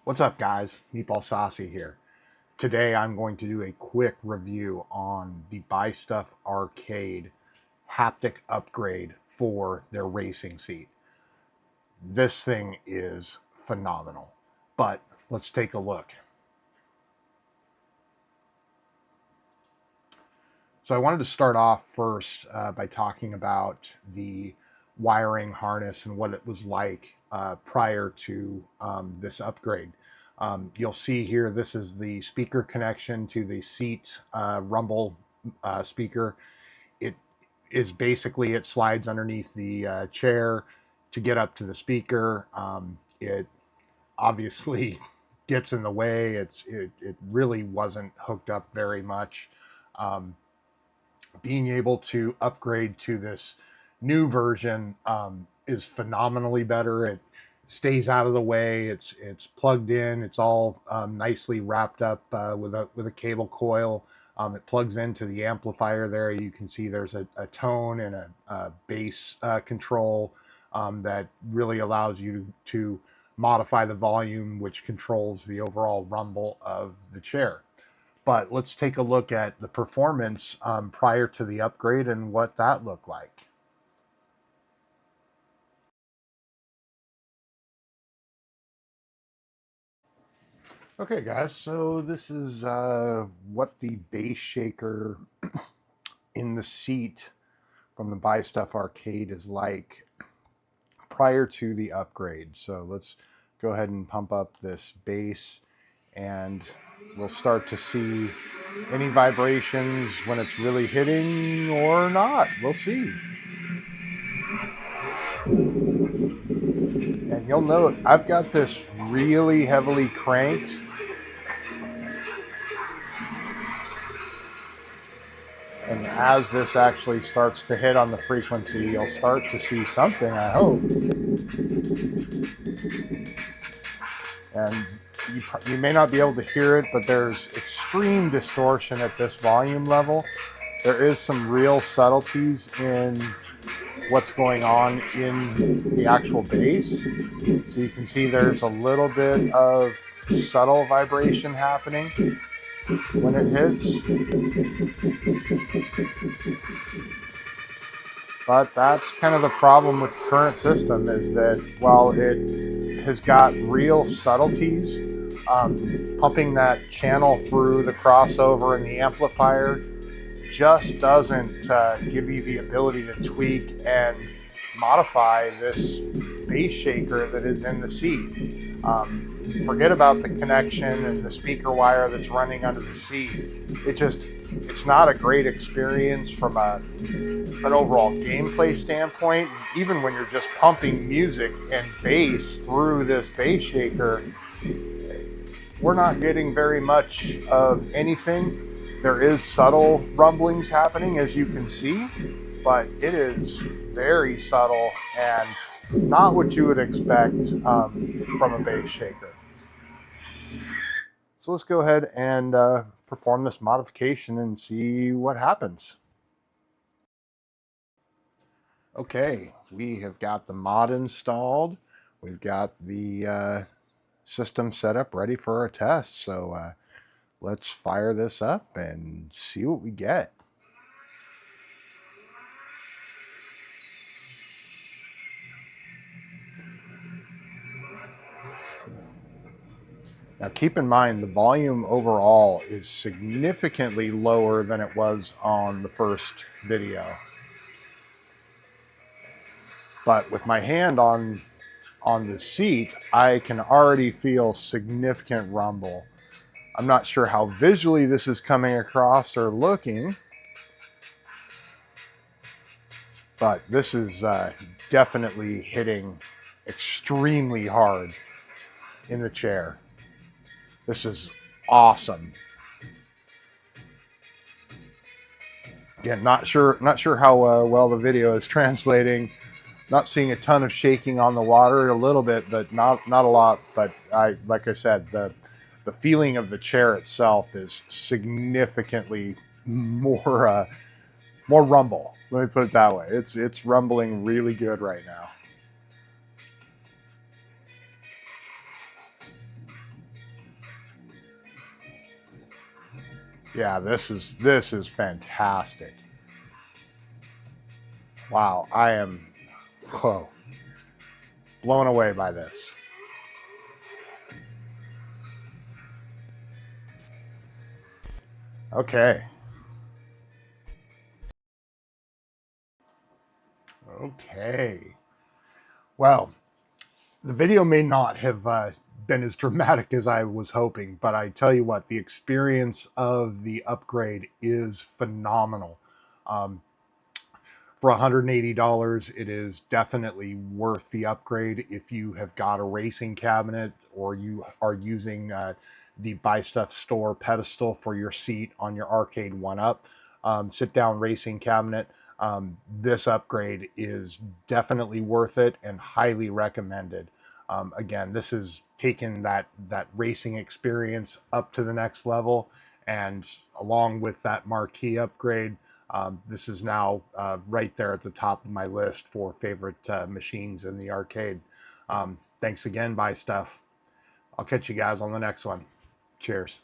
What's up, guys? Meatball Saucy here. Today I'm going to do a quick review on the Buy Stuff Arcade haptic upgrade for their racing seat. This thing is phenomenal, but let's take a look. So I wanted to start off first by talking about the wiring harness and what it was like prior to this upgrade. You'll see here, this is the speaker connection to the seat rumble speaker. It is basically, it slides underneath the chair to get up to the speaker. It obviously gets in the way. It really wasn't hooked up very much. Being able to upgrade to this new version is phenomenally better. It stays out of the way. It's plugged in. It's all nicely wrapped up with a cable coil. It plugs into the amplifier there. You can see there's a tone and a bass control that really allows you to modify the volume, which controls the overall rumble of the chair. But let's take a look at the performance prior to the upgrade and what that looked like. Okay, guys, so this is what the bass shaker in the seat from the Buy Stuff Arcade is like prior to the upgrade. So let's go ahead and pump up this bass, and we'll start to see any vibrations when it's really hitting or not. We'll see. And you'll note I've got this really heavily cranked. And as this actually starts to hit on the frequency, you'll start to see something, I hope. And you may not be able to hear it, but there's extreme distortion at this volume level. There is some real subtleties in what's going on in the actual bass. So you can see there's a little bit of subtle vibration happening when it hits. But that's kind of the problem with the current system, is that while it has got real subtleties, pumping that channel through the crossover and the amplifier just doesn't give you the ability to tweak and modify this bass shaker that is in the seat. Forget about the connection and the speaker wire that's running under the seat. It's not a great experience from an overall gameplay standpoint. Even when you're just pumping music and bass through this bass shaker, we're not getting very much of anything. There is subtle rumblings happening, as you can see, but it is very subtle and not what you would expect from a bass shaker. So let's go ahead and perform this modification and see what happens. Okay, we have got the mod installed. We've got the system set up ready for our test. So let's fire this up and see what we get. Now keep in mind, the volume overall is significantly lower than it was on the first video. But with my hand on the seat, I can already feel significant rumble. I'm not sure how visually this is coming across or looking, but this is definitely hitting extremely hard in the chair. This is awesome. Again, not sure how well the video is translating. Not seeing a ton of shaking on the water, a little bit, but not a lot. But like I said, the feeling of the chair itself is significantly more rumble. Let me put it that way. It's rumbling really good right now. Yeah, this is fantastic. Wow, I am whoa, blown away by this. Okay. Okay. Well, the video may not have been as dramatic as I was hoping, but I tell you what, the experience of the upgrade is phenomenal. Um, for $180, it is definitely worth the upgrade if you have got a racing cabinet or you are using the Buy Stuff Store pedestal for your seat on your Arcade One Up sit down racing cabinet. This upgrade is definitely worth it and highly recommended. Again, this is taking that racing experience up to the next level, and along with that marquee upgrade, this is now right there at the top of my list for favorite machines in the arcade. Thanks again, Buy Stuff. I'll catch you guys on the next one. Cheers.